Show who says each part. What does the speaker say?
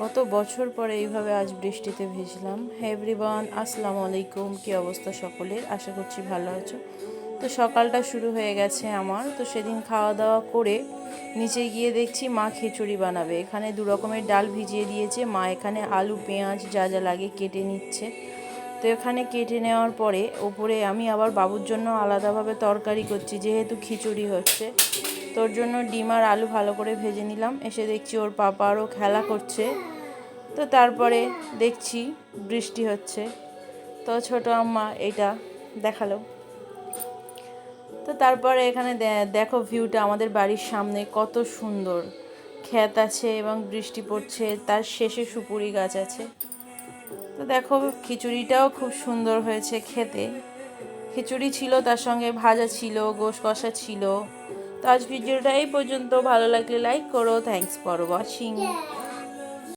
Speaker 1: কত বছর পরে এইভাবে আজ বৃষ্টিতে ভিজলাম। হে এভরিওয়ান, আসসালামু আলাইকুম। কী অবস্থা সকলের? আশা করছি ভালো আছো। তো সকালটা শুরু হয়ে গেছে আমার। তো সেদিন খাওয়া দাওয়া করে নিচে গিয়ে দেখছি মা খিচুড়ি বানাবে। এখানে দু রকমের ডাল ভিজিয়ে দিয়েছে মা। এখানে আলু পেঁয়াজ যা যা লাগে কেটে নিচ্ছে। তো এখানে কেটে নেওয়ার পরে ওপরে আমি আবার বাবুর জন্য আলাদাভাবে তরকারি করছি, যেহেতু খিচুড়ি হচ্ছে। তোর জন্য ডিম আর আলু ভালো করে ভেজে নিলাম। এসে দেখছি ওর পাপা আরও খেলা করছে। তো তারপরে দেখছি বৃষ্টি হচ্ছে। তো ছোটো আম্মা এটা দেখালো। তো তারপরে এখানে দেখো ভিউটা, আমাদের বাড়ির সামনে কত সুন্দর ক্ষেত আছে এবং বৃষ্টি পড়ছে, তার শেষে সুপুরি গাছ আছে। তো দেখো খিচুড়িটাও খুব সুন্দর হয়েছে খেতে। খিচুড়ি ছিল, তার সঙ্গে ভাজা ছিল, গোশ কষা ছিল। তো আজ ভিডিওটা এই পর্যন্ত। ভালো লাগলে লাইক করো। Thanks for watching.